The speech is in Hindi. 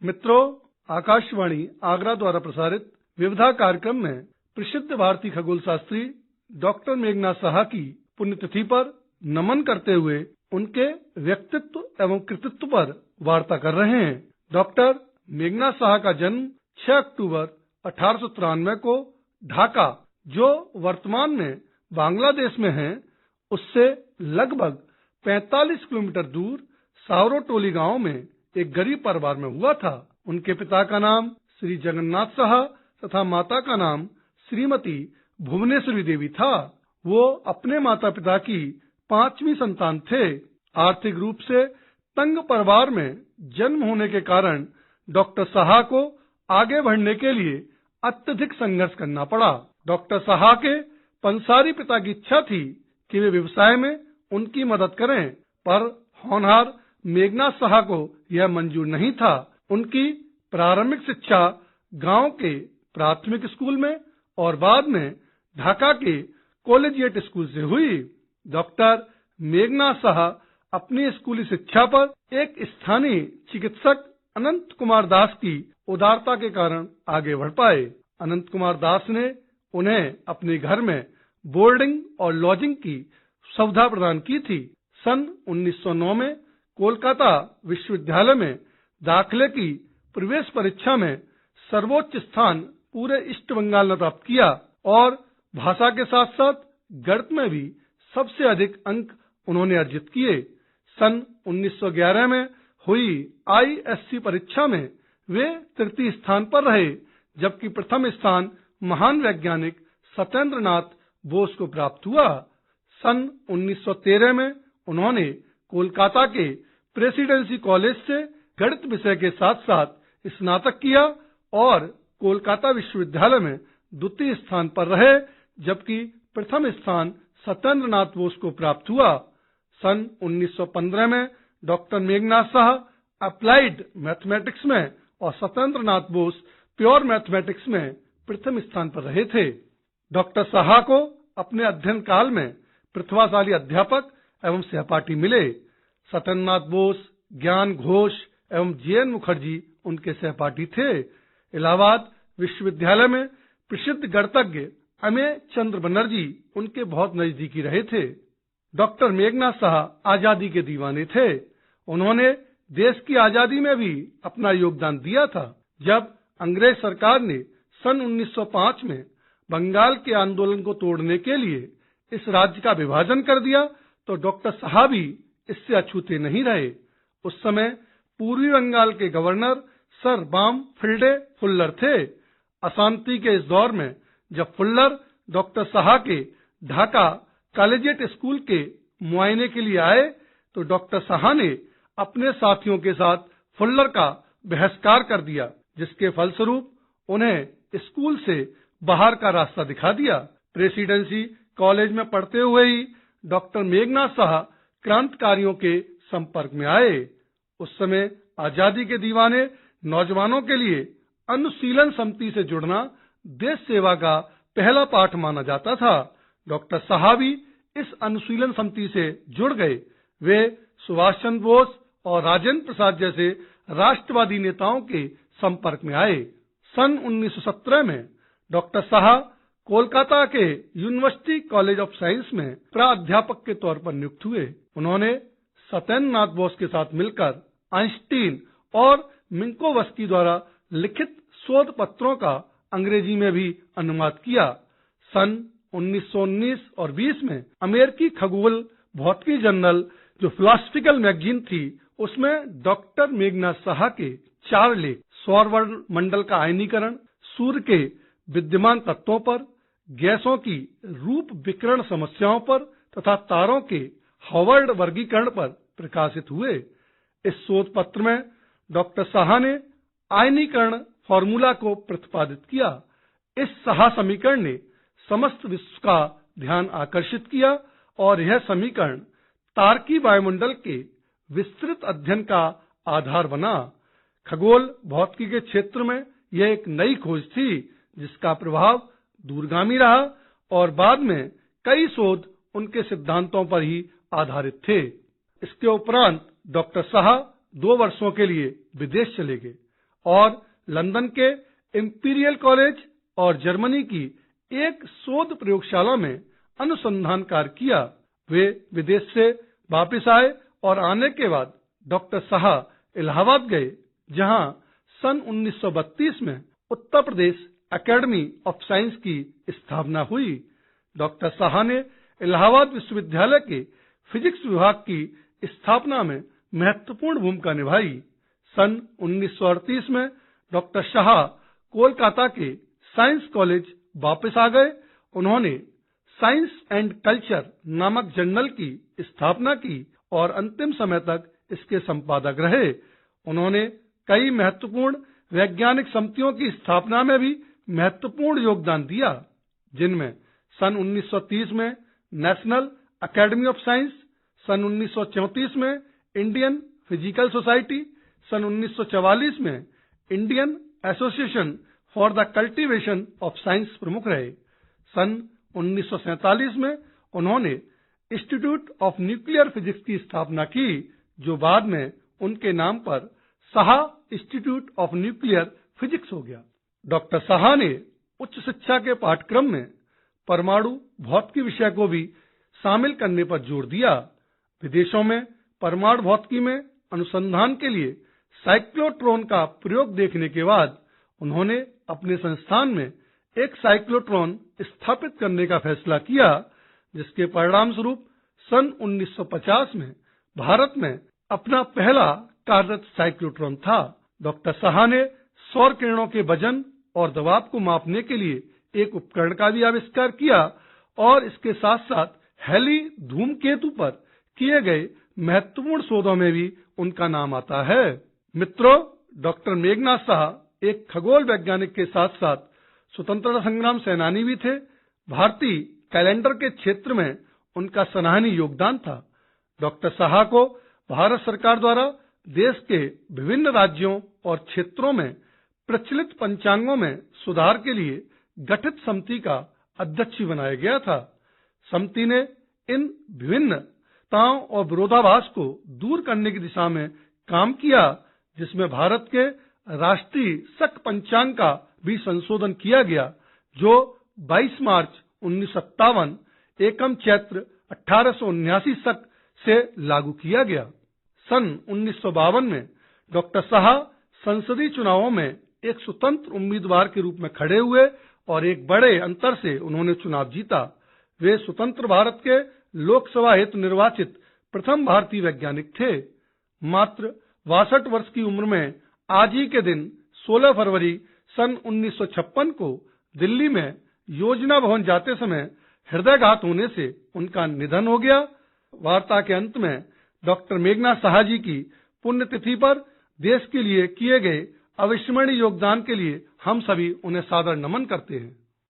मित्रों, आकाशवाणी आगरा द्वारा प्रसारित विविधा कार्यक्रम में प्रसिद्ध भारतीय खगोल शास्त्री डॉक्टर मेघनाथ साहा की पुण्यतिथि पर नमन करते हुए उनके व्यक्तित्व एवं कृतित्व पर वार्ता कर रहे हैं। डॉक्टर मेघनाथ साहा का जन्म 6 अक्टूबर 1893 को ढाका, जो वर्तमान में बांग्लादेश में है, उससे लगभग 45 किलोमीटर दूर सावरोटोली गांव में एक गरीब परिवार में हुआ था। उनके पिता का नाम श्री जगन्नाथ साहा तथा माता का नाम श्रीमती भुवनेश्वरी देवी था। वो अपने माता पिता की 5वीं संतान थे। आर्थिक रूप से तंग परिवार में जन्म होने के कारण डॉक्टर साहा को आगे बढ़ने के लिए अत्यधिक संघर्ष करना पड़ा। डॉक्टर साहा के पंसारी पिता की इच्छा थी कि वे व्यवसाय में उनकी मदद करें, पर होनहार मेघनाथ साहा को यह मंजूर नहीं था। उनकी प्रारंभिक शिक्षा गांव के प्राथमिक स्कूल में और बाद में ढाका के कॉलेजिएट स्कूल से हुई। डॉक्टर मेघनाथ साहा अपनी स्कूली शिक्षा पर एक स्थानीय चिकित्सक अनंत कुमार दास की उदारता के कारण आगे बढ़ पाए। अनंत कुमार दास ने उन्हें अपने घर में बोर्डिंग और लॉजिंग की सुविधा प्रदान की थी। सन 1909 में कोलकाता विश्वविद्यालय में दाखिले की प्रवेश परीक्षा में सर्वोच्च स्थान पूरे ईस्ट बंगाल ने प्राप्त किया और भाषा के साथ साथ गणित में भी सबसे अधिक अंक उन्होंने अर्जित किए। सन 1911 में हुई ISC परीक्षा में वे तृतीय स्थान पर रहे, जबकि प्रथम स्थान महान वैज्ञानिक सत्येंद्र नाथ बोस को प्राप्त हुआ। सन 1913 में उन्होंने कोलकाता के प्रेसिडेंसी कॉलेज से गणित विषय के साथ साथ स्नातक किया और कोलकाता विश्वविद्यालय में द्वितीय स्थान पर रहे, जबकि प्रथम स्थान सत्येंद्र नाथ बोस को प्राप्त हुआ। सन 1915 में doctor Meghnath Saha applied mathematics में और सत्येंद्र नाथ बोस प्योर मैथमेटिक्स में प्रथम स्थान पर रहे थे। डॉक्टर साहा को अपने अध्ययन काल में प्रतिभाशाली अध्यापक एवं सहपाठी मिले। सत्येंद्र नाथ बोस, ज्ञान घोष एवं JN मुखर्जी उनके सहपाठी थे। इलाहाबाद विश्वविद्यालय में प्रसिद्ध गणितज्ञ अमेय चंद्र बनर्जी उनके बहुत नजदीकी रहे थे। डॉक्टर मेघनाथ साहा आजादी के दीवाने थे। उन्होंने देश की आजादी में भी अपना योगदान दिया था। जब अंग्रेज सरकार ने सन 1905 में बंगाल के आंदोलन को तोड़ने के लिए इस राज्य का विभाजन कर दिया, तो डॉक्टर साहा भी इससे अछूते नहीं रहे। उस समय पूर्वी बंगाल के गवर्नर सर बामफिल्डे फुल्लर थे। अशांति के इस दौर में जब फुल्लर डॉक्टर साहा के ढाका कॉलेजिएट स्कूल के मुआयने के लिए आए, तो डॉक्टर साहा ने अपने साथियों के साथ फुल्लर का बहिष्कार कर दिया, जिसके फलस्वरूप उन्हें स्कूल से बाहर का रास्ता दिखा दिया। प्रेसिडेंसी कॉलेज में पढ़ते हुए ही डॉक्टर मेघनाथ साहा क्रांतिकारियों के संपर्क में आए। उस समय आजादी के दीवाने नौजवानों के लिए अनुशीलन समिति से जुड़ना देश सेवा का पहला पाठ माना जाता था। डॉक्टर साहा भी इस अनुशीलन समिति से जुड़ गए। वे सुभाष चंद्र बोस और राजेंद्र प्रसाद जैसे राष्ट्रवादी नेताओं के संपर्क में आए। सन 1917 में डॉक्टर साहा कोलकाता के यूनिवर्सिटी कॉलेज ऑफ साइंस में प्राध्यापक के तौर पर नियुक्त हुए। उन्होंने सत्येंद्र नाथ बोस के साथ मिलकर आइंस्टीन और मिन्कोवस्की द्वारा लिखित शोध पत्रों का अंग्रेजी में भी अनुवाद किया। सन 1919 और 20 में अमेरिकी खगोल भौतिकी जर्नल, जो फिलोसफिकल मैगजीन थी, उसमें डॉक्टर मेघनाथ साहा के 4 लेख सौर मंडल का आयनीकरण, सूर्य के विद्यमान तत्वों पर, गैसों की रूप विकिरण समस्याओं पर तथा तारों के हार्वर्ड वर्गीकरण पर प्रकाशित हुए। इस शोध पत्र में डॉक्टर साहा ने आयनीकरण फॉर्मूला को प्रतिपादित किया। इस साहा समीकरण ने समस्त विश्व का ध्यान आकर्षित किया और यह समीकरण तारकी वायुमंडल के विस्तृत अध्ययन का आधार बना। खगोल भौतिकी के क्षेत्र में यह एक नई खोज थी, जिसका प्रभाव दूरगामी रहा और बाद में कई शोध उनके सिद्धांतों पर ही आधारित थे। इसके उपरांत डॉक्टर साहा 2 वर्षों के लिए विदेश चले गए और लंदन के इंपीरियल कॉलेज और जर्मनी की एक शोध प्रयोगशाला में अनुसंधान कार्य किया। वे विदेश से वापस आए और आने के बाद डॉक्टर शाह इलाहाबाद गए, जहां सन 1932 में Uttar Pradesh academy of science की स्थापना हुई। डॉक्टर शाह ने इलाहाबाद विश्वविद्यालय के फिजिक्स विभाग की स्थापना में महत्वपूर्ण भूमिका निभाई। सन 1938 में डॉक्टर शाह कोलकाता के साइंस कॉलेज वापस आ गए। उन्होंने साइंस एंड कल्चर नामक जर्नल की स्थापना की और अंतिम समय तक इसके संपादक रहे। उन्होंने कई महत्वपूर्ण वैज्ञानिक समितियों की स्थापना में भी महत्वपूर्ण योगदान दिया, जिनमें सन 1930 में नेशनल एकेडमी ऑफ साइंस, सन 1934 में इंडियन फिजिकल सोसाइटी, सन 1944 में Indian association for the cultivation of science प्रमुख रहे। सन 1947 में उन्होंने इंस्टीट्यूट ऑफ न्यूक्लियर फिजिक्स की स्थापना की, जो बाद में उनके नाम पर Shah institute of nuclear physics हो गया। डॉक्टर शाह ने उच्च शिक्षा के पाठ्यक्रम में परमाणु भौतिकी विषय को भी शामिल करने पर जोर दिया। विदेशों में परमाणु भौतिकी में अनुसंधान के लिए साइक्लोट्रॉन का प्रयोग देखने के बाद उन्होंने अपने संस्थान में एक साइक्लोट्रॉन स्थापित करने का फैसला किया, जिसके परिणाम स्वरूप सन 1950 में भारत में अपना पहला कार्यरत साइक्लोट्रॉन था। डॉक्टर शाह ने सौर किरणों के वजन और दबाव को मापने के लिए एक उपकरण का भी आविष्कार किया और इसके साथ साथ हेली धूमकेतु पर किए गए महत्वपूर्ण शोधों में भी उनका नाम आता है। मित्रों, डॉक्टर मेघनाथ शाह एक खगोल वैज्ञानिक के साथ साथ स्वतंत्रता संग्राम सेनानी भी थे। भारतीय कैलेंडर के क्षेत्र में उनका सराहनीय योगदान था। डॉक्टर शाह को भारत सरकार द्वारा देश के विभिन्न राज्यों और क्षेत्रों में प्रचलित पंचांगों में सुधार के लिए गठित समिति का अध्यक्ष बनाया गया था। समिति ने इन विभिन्नताओं और विरोधाभास को दूर करने की दिशा में काम किया, जिसमें भारत के राष्ट्रीय शक पंचांग का भी संशोधन किया गया, जो 22 मार्च 1957 एकम चैत्र 1879 शक से लागू किया गया। सन 1952 में डॉक्टर शाह संसदीय चुनावों में एक स्वतंत्र उम्मीदवार के रूप में खड़े हुए और एक बड़े अंतर से उन्होंने चुनाव जीता। वे स्वतंत्र भारत के लोकसभा हेतु निर्वाचित प्रथम भारतीय वैज्ञानिक थे। मात्र 62 वर्ष की उम्र में आज ही के दिन 16 फरवरी सन 1956 को दिल्ली में योजना भवन जाते समय हृदयघात होने से उनका निधन हो गया। वार्ता के अंत में डॉक्टर मेघनाथ शाह जी की पुण्यतिथि पर देश के लिए किए गए अविस्मरणीय योगदान के लिए हम सभी उन्हें सादर नमन करते हैं।